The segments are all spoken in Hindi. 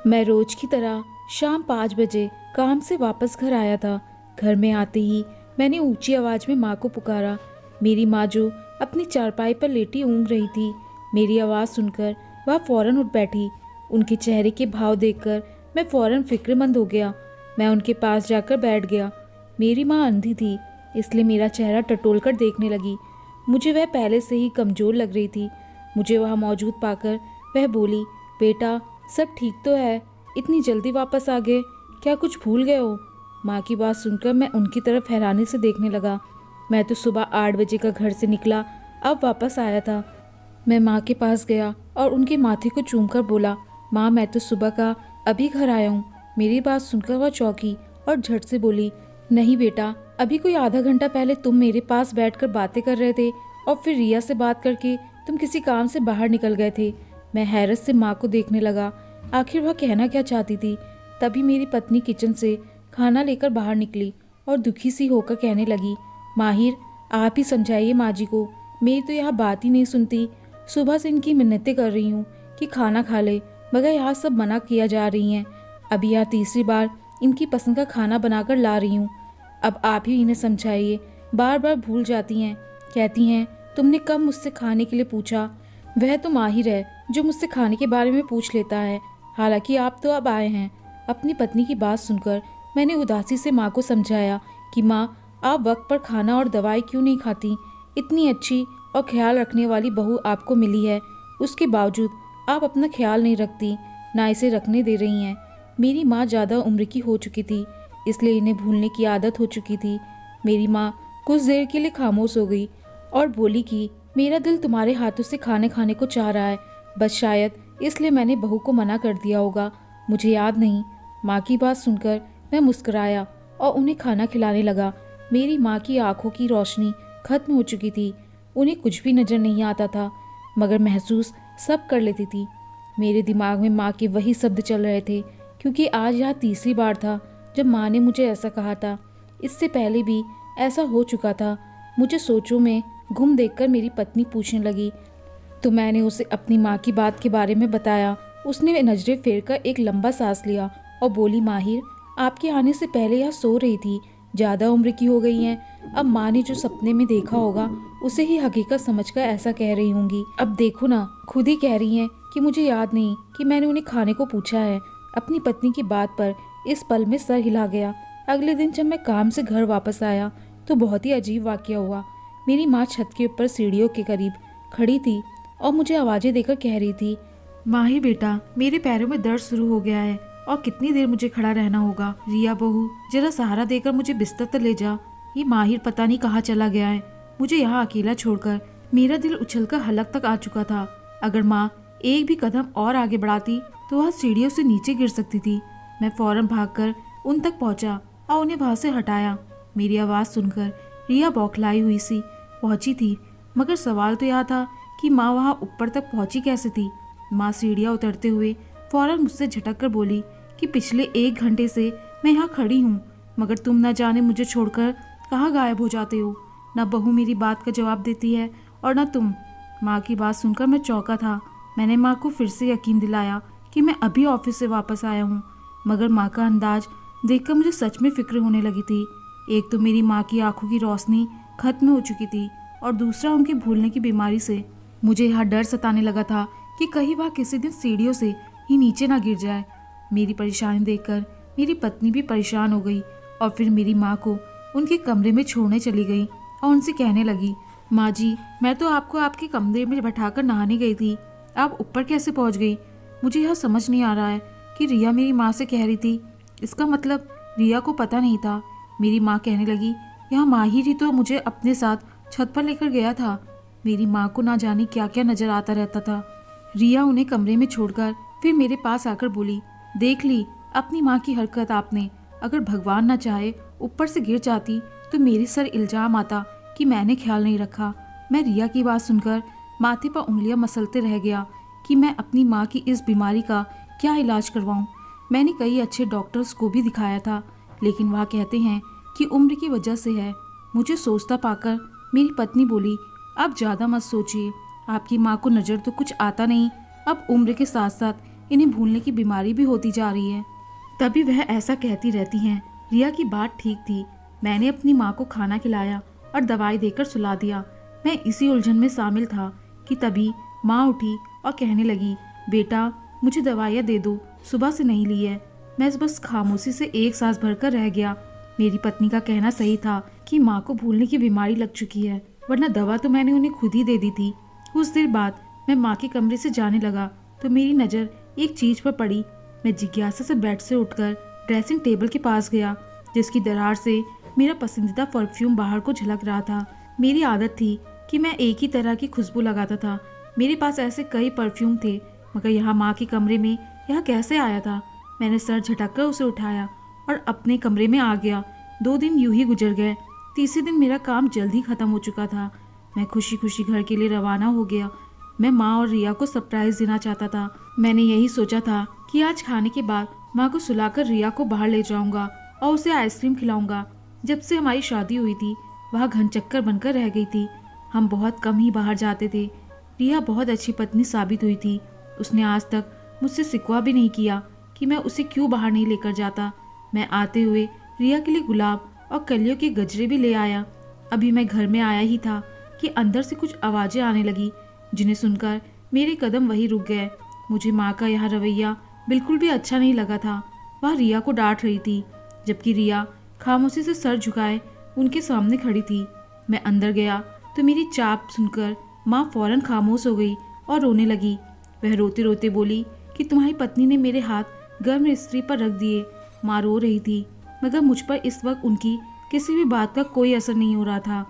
मैं रोज की तरह शाम 5 बजे काम से वापस घर आया था। घर में आते ही मैंने ऊंची आवाज में माँ को पुकारा। मेरी माँ जो अपनी चारपाई पर लेटी ऊँघ रही थी, मेरी आवाज़ सुनकर वह फौरन उठ बैठी। उनके चेहरे के भाव देखकर मैं फौरन फिक्रमंद हो गया। मैं उनके पास जाकर बैठ गया। मेरी माँ अंधी थी, इसलिए मेरा चेहरा टटोल कर देखने लगी। मुझे वह पहले से ही कमज़ोर लग रही थी। मुझे वहाँ मौजूद पाकर वह बोली, बेटा सब ठीक तो है? इतनी जल्दी वापस आ गए, क्या कुछ भूल गए हो? माँ की बात सुनकर मैं उनकी तरफ हैरानी से देखने लगा। मैं तो सुबह 8 बजे का घर से निकला, अब वापस आया था। मैं माँ के पास गया और उनके माथे को चूमकर बोला, माँ मैं तो सुबह का अभी घर आया हूँ। मेरी बात सुनकर वह चौंकी और झट से बोली, नहीं बेटा, अभी कोई आधा घंटा पहले तुम मेरे पास बैठकर बातें कर रहे थे और फिर रिया से बात करके तुम किसी काम से बाहर निकल गए थे। मैं हैरत से माँ को देखने लगा, आखिर वह कहना क्या चाहती थी। तभी मेरी पत्नी किचन से खाना लेकर बाहर निकली और दुखी सी होकर कहने लगी, माहिर आप ही समझाइए माँ जी को, मेरी तो यहाँ बात ही नहीं सुनती। सुबह से इनकी मिन्नतें कर रही हूँ कि खाना खा ले, मगर यहाँ सब मना किया जा रही हैं। अभी यहाँ तीसरी बार इनकी पसंद का खाना बनाकर ला रही हूँ। अब आप ही इन्हें समझाइए, बार बार भूल जाती हैं। कहती हैं तुमने कब मुझसे खाने के लिए पूछा। वह तो माहिर है जो मुझसे खाने के बारे में पूछ लेता है, हालांकि आप तो अब आए हैं। अपनी पत्नी की बात सुनकर मैंने उदासी से माँ को समझाया कि माँ आप वक्त पर खाना और दवाई क्यों नहीं खाती। इतनी अच्छी और ख्याल रखने वाली बहू आपको मिली है, उसके बावजूद आप अपना ख्याल नहीं रखती, ना इसे रखने दे रही हैं। मेरी माँ ज़्यादा उम्र की हो चुकी थी, इसलिए इन्हें भूलने की आदत हो चुकी थी। मेरी माँ कुछ देर के लिए खामोश हो गई और बोली कि मेरा दिल तुम्हारे हाथों से खाने खाने को चाह रहा है, बस शायद इसलिए मैंने बहू को मना कर दिया होगा, मुझे याद नहीं। माँ की बात सुनकर मैं मुस्कुराया और उन्हें खाना खिलाने लगा। मेरी माँ की आंखों की रोशनी खत्म हो चुकी थी, उन्हें कुछ भी नज़र नहीं आता था, मगर महसूस सब कर लेती थी। मेरे दिमाग में माँ के वही शब्द चल रहे थे, क्योंकि आज यह तीसरी बार था जब माँ ने मुझे ऐसा कहा था। इससे पहले भी ऐसा हो चुका था। मुझे सोचों में गुम देखकर मेरी पत्नी पूछने लगी, तो मैंने उसे अपनी माँ की बात के बारे में बताया। उसने नजरें फेर कर एक लंबा सांस लिया और बोली, माहिर आपके आने से पहले यह सो रही थी, ज़्यादा उम्र की हो गई हैं। अब माँ ने जो सपने में देखा होगा उसे ही हकीकत समझकर ऐसा कह रही होंगी। अब देखो ना, खुद ही कह रही हैं कि मुझे याद नहीं कि मैंने उन्हें खाने को पूछा है। अपनी पत्नी की बात पर इस पल में सर हिला गया। अगले दिन जब मैं काम से घर वापस आया तो बहुत ही अजीब वाकया हुआ। मेरी माँ छत के ऊपर सीढ़ियों के करीब खड़ी थी और मुझे आवाज़ें देकर कह रही थी, माही बेटा मेरे पैरों में दर्द शुरू हो गया है और कितनी देर मुझे खड़ा रहना होगा। रिया बहू जरा सहारा देकर मुझे बिस्तर तक ले जा। ये माहिर पता नहीं कहाँ चला गया है। मुझे यहाँ अकेला छोड़कर मेरा दिल उछलकर हलक तक आ चुका था। अगर माँ एक भी कदम और आगे बढ़ाती तो वह सीढ़ियों से नीचे गिर सकती थी। मैं फौरन भागकर उन तक पहुंचा और उन्हें वहां से हटाया। मेरी आवाज़ सुनकर रिया बौखलाई हुई सी पहुंची थी, मगर सवाल तो यह था कि माँ वहाँ ऊपर तक पहुंची कैसे थी। माँ सीढ़ियाँ उतरते हुए फौरन मुझसे झटक कर बोली कि पिछले 1 घंटे से मैं यहाँ खड़ी हूँ, मगर तुम न जाने मुझे छोड़कर कहाँ गायब हो जाते हो। न बहू मेरी बात का जवाब देती है और न तुम। माँ की बात सुनकर मैं चौंका था। मैंने माँ को फिर से यकीन दिलाया कि मैं अभी ऑफिस से वापस आया हूँ, मगर माँ का अंदाज देखकर मुझे सच में फिक्र होने लगी थी। एक तो मेरी माँ की आंखों की रोशनी खत्म हो चुकी थी और दूसरा उनके भूलने की बीमारी से मुझे यह डर सताने लगा था कि कहीं वह किसी दिन सीढ़ियों से ही नीचे ना गिर जाए। मेरी परेशानी देखकर मेरी पत्नी भी परेशान हो गई और फिर मेरी माँ को उनके कमरे में छोड़ने चली गई और उनसे कहने लगी, माँ जी मैं तो आपको आपके कमरे में बैठाकर नहाने गई थी, आप ऊपर कैसे पहुँच गई? मुझे यह समझ नहीं आ रहा है कि रिया मेरी माँ से कह रही थी, इसका मतलब रिया को पता नहीं था। मेरी माँ कहने लगी, यह माहिर ही तो मुझे अपने साथ छत पर लेकर गया था। मेरी माँ को ना जाने क्या क्या नजर आता रहता था। रिया उन्हें कमरे में छोड़कर फिर मेरे पास आकर बोली, देख ली अपनी माँ की हरकत आपने। अगर भगवान ना चाहे ऊपर से गिर जाती तो मेरे सर इल्जाम आता कि मैंने ख्याल नहीं रखा। मैं रिया की बात सुनकर माथे पर उंगलियां मसलते रह गया कि मैं अपनी माँ की इस बीमारी का क्या इलाज करवाऊं। मैंने कई अच्छे डॉक्टर्स को भी दिखाया था, लेकिन वह कहते हैं कि उम्र की वजह से है। मुझे सोचता पाकर मेरी पत्नी बोली, अब ज़्यादा मत सोचिए, आपकी माँ को नज़र तो कुछ आता नहीं। अब उम्र के साथ साथ इन्हें भूलने की बीमारी भी होती जा रही है। तभी वह ऐसा कहती रहती हैं। रिया की बात ठीक थी। मैंने अपनी माँ को खाना खिलाया और दवाई देकर सुला दिया। मैं इसी उलझन में शामिल था कि तभी माँ उठी और कहने लगी, बेटा मुझे दवाइयाँ दे दो, सुबह से नहीं ली है। मैं बस खामोशी से एक सांस भरकर रह गया। मेरी पत्नी का कहना सही था कि माँ को भूलने की बीमारी लग चुकी है, वरना दवा तो मैंने उन्हें खुद ही दे दी थी। कुछ देर बाद मैं माँ के कमरे से जाने लगा तो मेरी नज़र एक चीज़ पर पड़ी। मैं जिज्ञासा से बेड से उठकर ड्रेसिंग टेबल के पास गया, जिसकी दरार से मेरा पसंदीदा परफ्यूम बाहर को झलक रहा था। मेरी आदत थी कि मैं एक ही तरह की खुशबू लगाता था। मेरे पास ऐसे कई परफ्यूम थे, मगर यहाँ माँ के कमरे में यह कैसे आया था? मैंने सर झटककर उसे उठाया और अपने कमरे में आ गया। 2 दिन यूं ही गुजर गए। तीसरे दिन मेरा काम जल्दी खत्म हो चुका था। मैं खुशी खुशी घर के लिए रवाना हो गया। मैं माँ और रिया को सरप्राइज देना चाहता था। मैंने यही सोचा था कि आज खाने के बाद माँ को सुलाकर रिया को बाहर ले जाऊंगा और उसे आइसक्रीम खिलाऊंगा। जब से हमारी शादी हुई थी वह घनचक्कर बनकर रह गई थी। हम बहुत कम ही बाहर जाते थे। रिया बहुत अच्छी पत्नी साबित हुई थी। उसने आज तक मुझसे शिकवा भी नहीं किया कि मैं उसे क्यों बाहर नहीं लेकर जाता। मैं आते हुए रिया के लिए गुलाब और कलियों के गजरे भी ले आया। अभी मैं घर में आया ही था कि अंदर से कुछ आवाज़ें आने लगी, जिन्हें सुनकर मेरे कदम वहीं रुक गए। मुझे माँ का यह रवैया बिल्कुल भी अच्छा नहीं लगा था। वह रिया को डांट रही थी, जबकि रिया खामोशी से सर झुकाए उनके सामने खड़ी थी। मैं अंदर गया तो मेरी चाप सुनकर माँ फौरन खामोश हो गई और रोने लगी। वह रोते रोते बोली कि तुम्हारी पत्नी ने मेरे हाथ गर्म इस्त्री पर रख दिए। माँ रो रही थी, मगर मुझ पर इस वक्त उनकी किसी भी बात का कोई असर नहीं हो रहा था।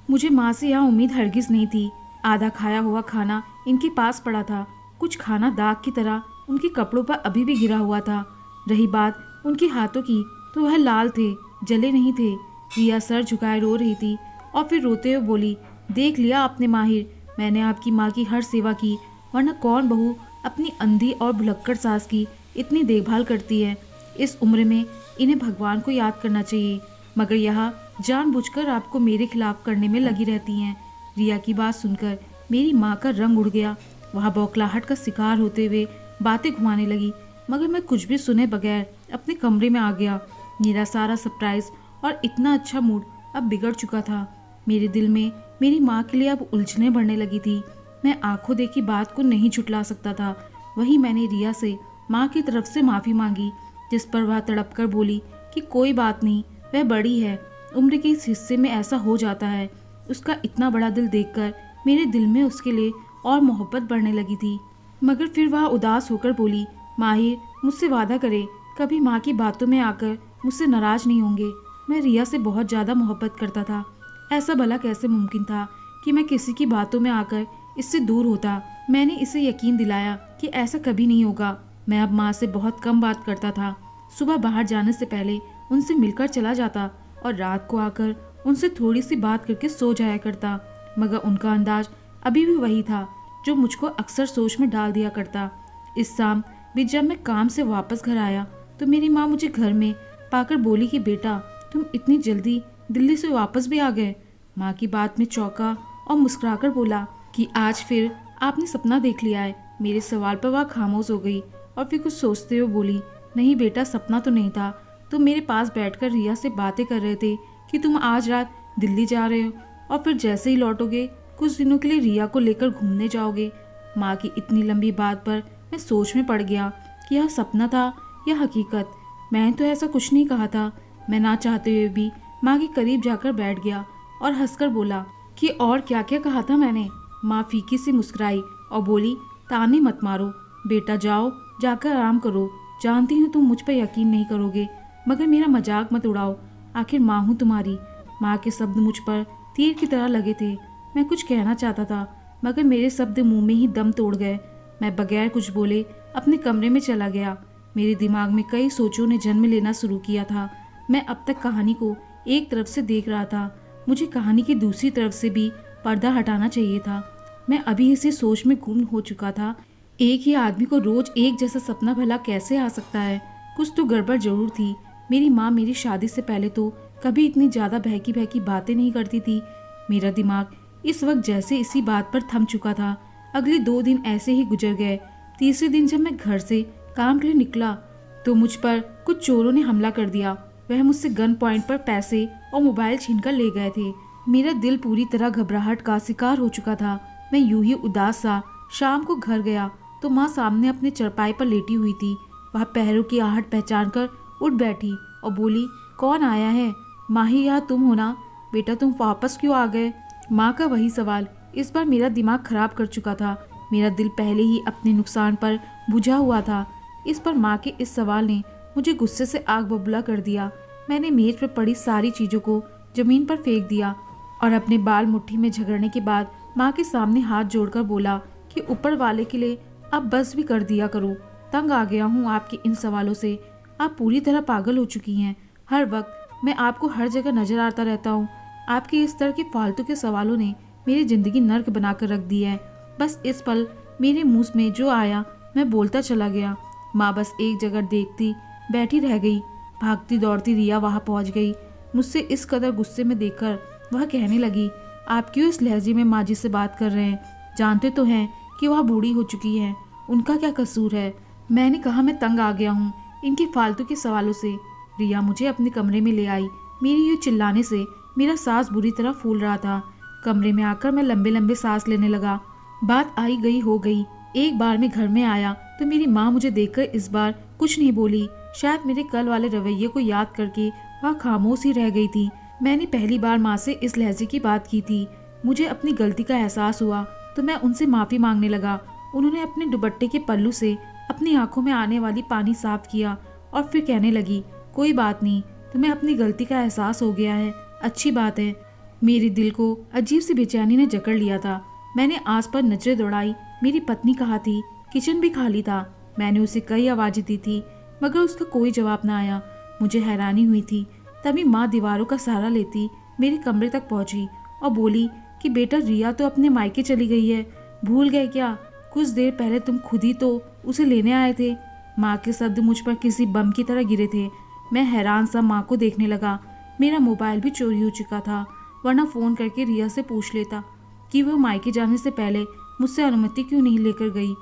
मुझे माँ से यह उम्मीद हरगिज नहीं थी। आधा खाया हुआ खाना इनके पास पड़ा था। कुछ खाना दाग की तरह उनके कपड़ों पर अभी भी गिरा हुआ था। रही बात उनके हाथों की, तो वह लाल थे, जले नहीं थे। रिया सर झुकाए रो रही थी और फिर रोते हुए बोली, देख लिया आपने माहिर, मैंने आपकी माँ की हर सेवा की, वरना कौन बहू अपनी अंधी और भुलक्कड़ सास की इतनी देखभाल करती है। इस उम्र में इन्हें भगवान को याद करना चाहिए, मगर यह जानबूझकर आपको मेरे खिलाफ करने में लगी रहती हैं। रिया की बात सुनकर मेरी माँ का रंग उड़ गया। वह बौखलाहट का शिकार होते हुए बातें घुमाने लगी, मगर मैं कुछ भी सुने बगैर अपने कमरे में आ गया। मेरा सारा सरप्राइज और इतना अच्छा मूड अब बिगड़ चुका था। मेरे दिल में मेरी माँ के लिए अब उलझने बढ़ने लगी थी। मैं आंखों देखी बात को नहीं झुटला सकता था। वही मैंने रिया से माँ की तरफ से माफ़ी मांगी, जिस पर वह तड़प कर बोली कि कोई बात नहीं, वह बड़ी है, उम्र के इस हिस्से में ऐसा हो जाता है। उसका इतना बड़ा दिल देखकर मेरे दिल में उसके लिए और मोहब्बत बढ़ने लगी थी। मगर फिर वह उदास होकर बोली, माहिर मुझसे वादा करे, कभी माँ की बातों में आकर मुझसे नाराज नहीं होंगे। मैं रिया से बहुत ज़्यादा मोहब्बत करता था। ऐसा भला कैसे मुमकिन था कि मैं किसी की बातों में आकर इससे दूर होता। मैंने इसे यकीन दिलाया कि ऐसा कभी नहीं होगा। मैं अब माँ से बहुत कम बात करता था। सुबह बाहर जाने से पहले उनसे मिलकर चला जाता और रात को आकर उनसे थोड़ी सी बात करके सो जाया करता। मगर उनका अंदाज अभी भी वही था जो मुझको अक्सर सोच में डाल दिया करता। इस शाम भी जब मैं काम से वापस घर आया तो मेरी माँ मुझे घर में पाकर बोली कि बेटा तुम इतनी जल्दी दिल्ली से वापस भी आ गए। माँ की बात में चौंका और मुस्कुराकर बोला कि आज फिर आपने सपना देख लिया है। मेरे सवाल पर वह खामोश हो गई और फिर कुछ सोचते हुए बोली, नहीं बेटा, सपना तो नहीं था। तुम मेरे पास बैठकर रिया से बातें कर रहे थे कि तुम आज रात दिल्ली जा रहे हो और फिर जैसे ही लौटोगे कुछ दिनों के लिए रिया को लेकर घूमने जाओगे। माँ की इतनी लंबी बात पर मैं सोच में पड़ गया कि यह सपना था या हकीकत। मैंने तो ऐसा कुछ नहीं कहा था। मैं ना चाहते हुए भी माँ के करीब जाकर बैठ गया और हंसकर बोला कि और क्या क्या कहा था मैंने। माँ फीकी सी मुस्कुराई और बोली, ताने मत मारो बेटा, जाओ जाकर आराम करो। जानती हूँ तुम मुझ पर यकीन नहीं करोगे, मगर मेरा मजाक मत उड़ाओ। आखिर माँ हूँ तुम्हारी। माँ के शब्द मुझ पर तीर की तरह लगे थे। मैं कुछ कहना चाहता था, मगर मेरे शब्द मुंह में ही दम तोड़ गए। मैं बगैर कुछ बोले अपने कमरे में चला गया। मेरे दिमाग में कई सोचों ने जन्म लेना शुरू किया था। मैं अब तक कहानी को एक तरफ से देख रहा था, मुझे कहानी की दूसरी तरफ से भी पर्दा हटाना चाहिए था। मैं अभी इसी सोच में गुम हो चुका था, एक ही आदमी को रोज एक जैसा सपना भला कैसे आ सकता है। कुछ तो गड़बड़ जरूर थी। मेरी माँ मेरी शादी से पहले तो कभी इतनी ज़्यादा बहकी बहकी बातें नहीं करती थी। मेरा दिमाग इस वक्त जैसे इसी बात पर थम चुका था। अगले 2 दिन ऐसे ही गुजर गए। तीसरे दिन जब मैं घर से काम के लिए निकला तो मुझ पर कुछ चोरों ने हमला कर दिया। वह मुझसे गन पॉइंट पर पैसे और मोबाइल छीनकर ले गए थे। मेरा दिल पूरी तरह घबराहट का शिकार हो चुका था। मैं यूं ही उदास सा शाम को घर गया तो माँ सामने अपने चरपाई पर लेटी हुई थी। वह पैरों की आहट पहचान कर उठ बैठी और बोली, कौन आया है? माही, यहाँ तुम हो ना? बेटा तुम वापस क्यों आ गए? माँ का वही सवाल इस बार मेरा दिमाग खराब कर चुका था। मेरा दिल पहले ही अपने नुकसान पर बुझा हुआ था। इस पर माँ के इस सवाल ने मुझे गुस्से से आग बबूला कर दिया। मैंने मेज पर पड़ी सारी चीज़ों को जमीन पर फेंक दिया और अपने बाल मुट्ठी में झगड़ने के बाद माँ के सामने हाथ जोड़कर बोला कि ऊपर वाले के लिए अब बस भी कर दिया करो। तंग आ गया हूँ आपके इन सवालों से। आप पूरी तरह पागल हो चुकी हैं। हर वक्त मैं आपको हर जगह नजर आता रहता हूँ। आपके इस तरह के फालतू के सवालों ने मेरी जिंदगी नर्क बनाकर रख दी है। बस इस पल मेरे मुंह में जो आया मैं बोलता चला गया। माँ बस एक जगह देखती बैठी रह गई। भागती दौड़ती रिया वहाँ पहुँच गई। मुझसे इस कदर गुस्से में देखकर वह कहने लगी, आप क्यों इस लहजे में माँ जी से बात कर रहे हैं? जानते तो हैं कि वह बूढ़ी हो चुकी है, उनका क्या कसूर है? मैंने कहा मैं तंग आ गया हूँ इनके फालतू के सवालों से। रिया मुझे अपने कमरे में ले आई। मेरी यूँ चिल्लाने से मेरा सांस बुरी तरह फूल रहा था। कमरे में आकर मैं लंबे लंबे सांस लेने लगा। बात आई गई हो गई। एक बार मैं घर में आया तो मेरी माँ मुझे देखकर इस बार कुछ नहीं बोली। शायद मेरे कल वाले रवैये को याद करके वह खामोश ही रह गई थी। मैंने पहली बार माँ से इस लहजे की बात की थी। मुझे अपनी गलती का एहसास हुआ तो मैं उनसे माफ़ी मांगने लगा। उन्होंने अपने दुपट्टे के पल्लू से अपनी आंखों में आने वाली पानी साफ किया और फिर कहने लगी, कोई बात नहीं, तुम्हें अपनी गलती का एहसास हो गया है, अच्छी बात है। मेरे दिल को अजीब सी बेचैनी ने जकड़ लिया था। मैंने आस पर नजरें दौड़ाई। मेरी पत्नी कहाँ थी? किचन भी खाली था। मैंने उसे कई आवाज़ें दी थी मगर उसका कोई जवाब न आया। मुझे हैरानी हुई थी। तभी माँ दीवारों का सहारा लेती मेरे कमरे तक पहुंची और बोली कि बेटा रिया तो अपने मायके चली गई है, भूल गए क्या? कुछ देर पहले तुम खुद ही तो उसे लेने आए थे। माँ के शब्द मुझ पर किसी बम की तरह गिरे थे। मैं हैरान सा माँ को देखने लगा। मेरा मोबाइल भी चोरी हो चुका था, वरना फ़ोन करके रिया से पूछ लेता कि वह मायके जाने से पहले मुझसे अनुमति क्यों नहीं लेकर गई।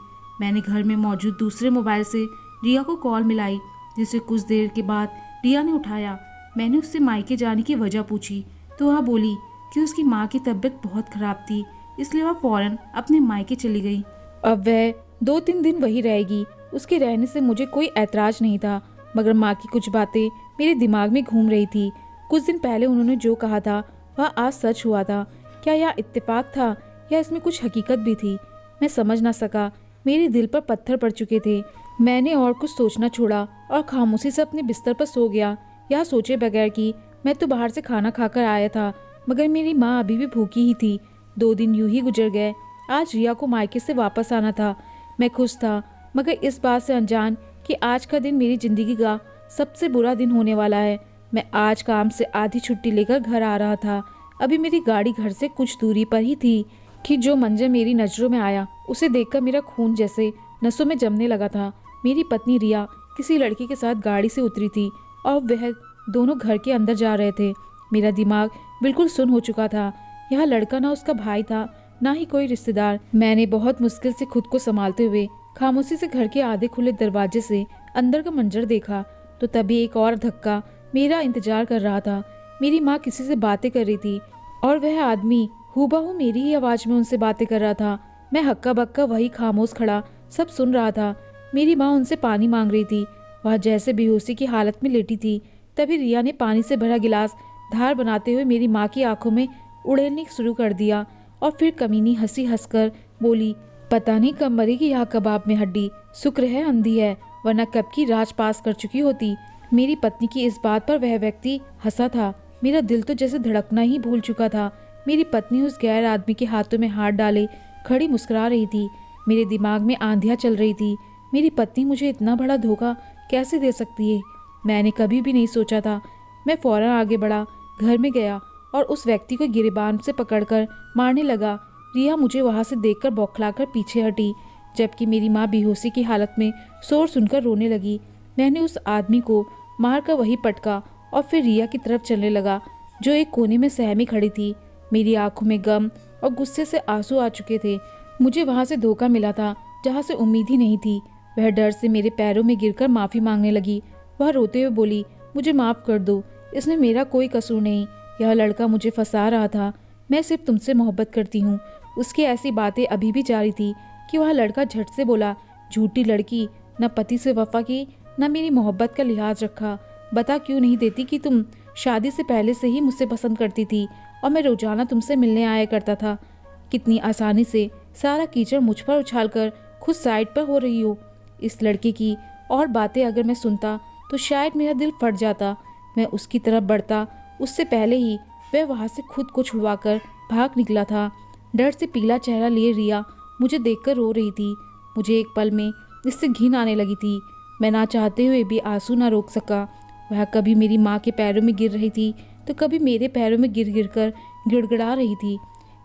मैंने घर में मौजूद दूसरे मोबाइल से रिया को कॉल मिलाई, जिसे कुछ देर के बाद रिया ने उठाया। मैंने उससे मायके जाने की वजह पूछी तो वह बोली कि उसकी माँ की तबीयत बहुत खराब थी, इसलिए वह फौरन अपने मायके चली गई। अब वह 2-3 दिन वही रहेगी। उसके रहने से मुझे कोई ऐतराज नहीं था, मगर माँ की कुछ बातें मेरे दिमाग में घूम रही थी। कुछ दिन पहले उन्होंने जो कहा था वह आज सच हुआ था। क्या यह इत्तेफाक था या इसमें कुछ हकीकत भी थी? मैं समझ ना सका। मेरे दिल पर पत्थर पड़ चुके थे। मैंने और कुछ सोचना छोड़ा और खामोशी से अपने बिस्तर पर सो गया, यह सोचे बगैर कि मैं तो बाहर से खाना खाकर आया था, मगर मेरी माँ अभी भी भूखी ही थी। 2 दिन यूं ही गुजर गए। आज रिया को मायके से वापस आना था। मैं खुश था, मगर इस बात से अनजान कि आज का दिन मेरी जिंदगी का सबसे बुरा दिन होने वाला है। मैं आज काम से आधी छुट्टी लेकर घर आ रहा था। अभी मेरी गाड़ी घर से कुछ दूरी पर ही थी कि जो मंजर मेरी नज़रों में आया, उसे देखकर मेरा खून जैसे नसों में जमने लगा था। मेरी पत्नी रिया किसी लड़के के साथ गाड़ी से उतरी थी और वह दोनों घर के अंदर जा रहे थे। मेरा दिमाग बिल्कुल सुन्न हो चुका था। यह लड़का ना उसका भाई था, ना ही कोई रिश्तेदार। मैंने बहुत मुश्किल से खुद को संभालते हुए खामोशी से घर के आधे खुले दरवाजे से अंदर का मंजर देखा तो तभी एक और धक्का मेरा इंतजार कर रहा था। मेरी माँ किसी से बातें कर रही थी और वह आदमी हूबहू मेरी ही आवाज में उनसे बातें कर रहा था। मैं हक्का बक्का वही खामोश खड़ा सब सुन रहा था। मेरी माँ उनसे पानी मांग रही थी। वह जैसे बेहोशी की हालत में लेटी थी। तभी रिया ने पानी से भरा गिलास धार बनाते हुए मेरी माँ की आंखों में उड़ेलने शुरू कर दिया और फिर कमीनी हंसी हंसकर बोली, पता नहीं कब मरेगी यह कबाब में हड्डी। शुक्र है अंधी है, वरना कब की राज पास कर चुकी होती। मेरी पत्नी की इस बात पर वह व्यक्ति हंसा था। मेरा दिल तो जैसे धड़कना ही भूल चुका था। मेरी पत्नी उस गैर आदमी के हाथों में हाथ डाले खड़ी मुस्कुरा रही थी। मेरे दिमाग में आंधियां चल रही थी। मेरी पत्नी मुझे इतना बड़ा धोखा कैसे दे सकती है? मैंने कभी भी नहीं सोचा था। मैं फौरन आगे बढ़ा, घर में गया और उस व्यक्ति को गिरेबान से पकड़कर मारने लगा। रिया मुझे वहां से देखकर बौखलाकर पीछे हटी, जबकि मेरी माँ बेहोशी की हालत में शोर सुनकर रोने लगी। मैंने उस आदमी को मारकर वही पटका और फिर रिया की तरफ चलने लगा, जो एक कोने में सहमी खड़ी थी। मेरी आंखों में गम और गुस्से से आंसू आ चुके थे। मुझे वहां से धोखा मिला था, जहाँ से उम्मीद ही नहीं थी। वह डर से मेरे पैरों में गिरकर माफ़ी मांगने लगी। वह रोते हुए बोली, मुझे माफ़ कर दो, इसमें मेरा कोई कसूर नहीं। यह लड़का मुझे फंसा रहा था। मैं सिर्फ तुमसे मोहब्बत करती हूँ। उसकी ऐसी बातें अभी भी जारी थी कि वह लड़का झट से बोला, झूठी लड़की, न पति से वफा की, न मेरी मोहब्बत का लिहाज रखा। बता क्यों नहीं देती कि तुम शादी से पहले से ही मुझसे पसंद करती थी और मैं रोजाना तुमसे मिलने आया करता था। कितनी आसानी से सारा कीचड़ मुझ पर उछालकर खुद साइड पर हो रही हो। इस लड़के की और बातें अगर मैं सुनता तो शायद मेरा दिल फट जाता। मैं उसकी तरफ बढ़ता उससे पहले ही वह वहाँ से खुद को छुड़वाकर भाग निकला था। डर से पीला चेहरा लिए रिया मुझे देखकर रो रही थी। मुझे एक पल में इससे घिन आने लगी थी। मैं ना चाहते हुए भी आंसू ना रोक सका। वह कभी मेरी माँ के पैरों में गिर रही थी तो कभी मेरे पैरों में गिर गिर कर गिड़गिड़ा रही थी।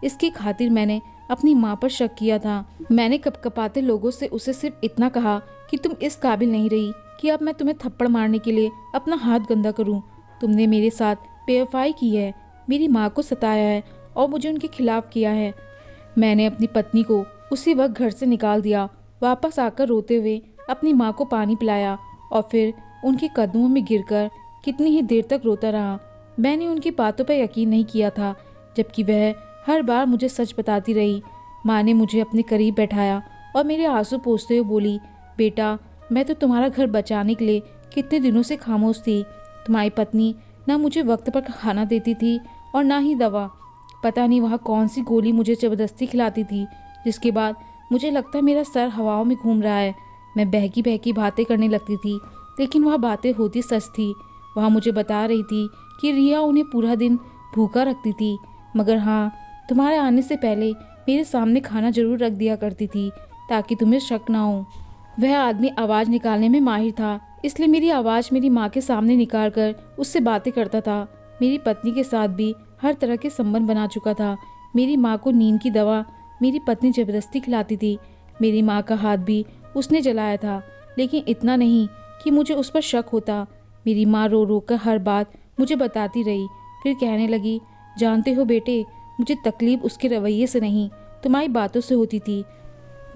इसकी खातिर मैंने अपनी माँ पर शक किया था। मैंने कपकपाते लोगों से उसे सिर्फ इतना कहा कि तुम इस काबिल नहीं रही कि अब मैं तुम्हें थप्पड़ मारने के लिए अपना हाथ गंदा करूं। तुमने मेरे साथ बेवफाई की है, मेरी माँ को सताया है और मुझे उनके खिलाफ किया है। मैंने अपनी पत्नी को उसी वक्त घर से निकाल दिया। वापस आकर रोते हुए अपनी माँ को पानी पिलाया और फिर उनके कदमों में गिरकर कितनी ही देर तक रोता रहा। मैंने उनकी बातों पर यकीन नहीं किया था, जबकि वह हर बार मुझे सच बताती रही। माँ ने मुझे अपने करीब बैठाया और मेरे आंसू पोंछते हुए बोली, बेटा, मैं तो तुम्हारा घर बचाने के लिए कितने दिनों से खामोश थी। तुम्हारी पत्नी ना मुझे वक्त पर खाना देती थी और ना ही दवा। पता नहीं वह कौन सी गोली मुझे ज़बरदस्ती खिलाती थी, जिसके बाद मुझे लगता मेरा सर हवाओं में घूम रहा है। मैं बहकी बहकी बातें करने लगती थी, लेकिन वह बातें होती सच थी। वह मुझे बता रही थी कि रिया उन्हें पूरा दिन भूखा रखती थी, मगर हाँ, तुम्हारे आने से पहले मेरे सामने खाना जरूर रख दिया करती थी ताकि तुम्हें शक ना हो। वह आदमी आवाज़ निकालने में माहिर था, इसलिए मेरी आवाज़ मेरी माँ के सामने निकाल कर उससे बातें करता था। मेरी पत्नी के साथ भी हर तरह के संबंध बना चुका था। मेरी माँ को नींद की दवा मेरी पत्नी ज़बरदस्ती खिलाती थी। मेरी माँ का हाथ भी उसने जलाया था, लेकिन इतना नहीं कि मुझे उस पर शक होता। मेरी माँ रो रो कर हर बात मुझे बताती रही, फिर कहने लगी, जानते हो बेटे, मुझे तकलीफ उसके रवैये से नहीं, तुम्हारी बातों से होती थी।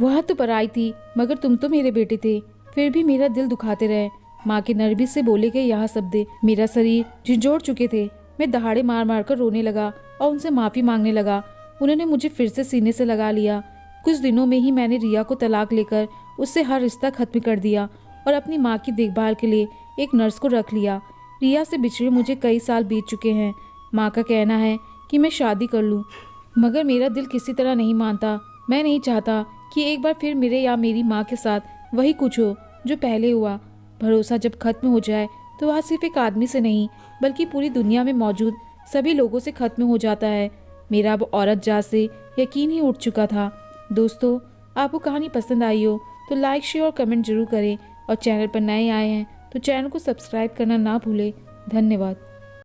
वह तो पराई थी, मगर तुम तो मेरे बेटे थे। फिर भी मेरा दिल दुखाते रहे। माँ के नरमी से बोले गए यह शब्द मेरा शरीर झंझोड़ चुके थे। मैं दहाड़े मार मार कर रोने लगा और उनसे माफ़ी मांगने लगा। उन्होंने मुझे फिर से सीने से लगा लिया। कुछ दिनों में ही मैंने रिया को तलाक लेकर उससे हर रिश्ता खत्म कर दिया और अपनी माँ की देखभाल के लिए एक नर्स को रख लिया। रिया से बिछड़े मुझे कई साल बीत चुके हैं। माँ का कहना है कि मैं शादी कर लूँ, मगर मेरा दिल किसी तरह नहीं मानता। मैं नहीं चाहता कि एक बार फिर मेरे या मेरी माँ के साथ वही कुछ हो जो पहले हुआ। भरोसा जब खत्म हो जाए तो वह सिर्फ एक आदमी से नहीं, बल्कि पूरी दुनिया में मौजूद सभी लोगों से खत्म हो जाता है। मेरा अब औरत जात से यकीन ही उठ चुका था। दोस्तों, आपको कहानी पसंद आई हो तो लाइक, शेयर और कमेंट जरूर करें और चैनल पर नए आए हैं तो चैनल को सब्सक्राइब करना ना भूलें। धन्यवाद।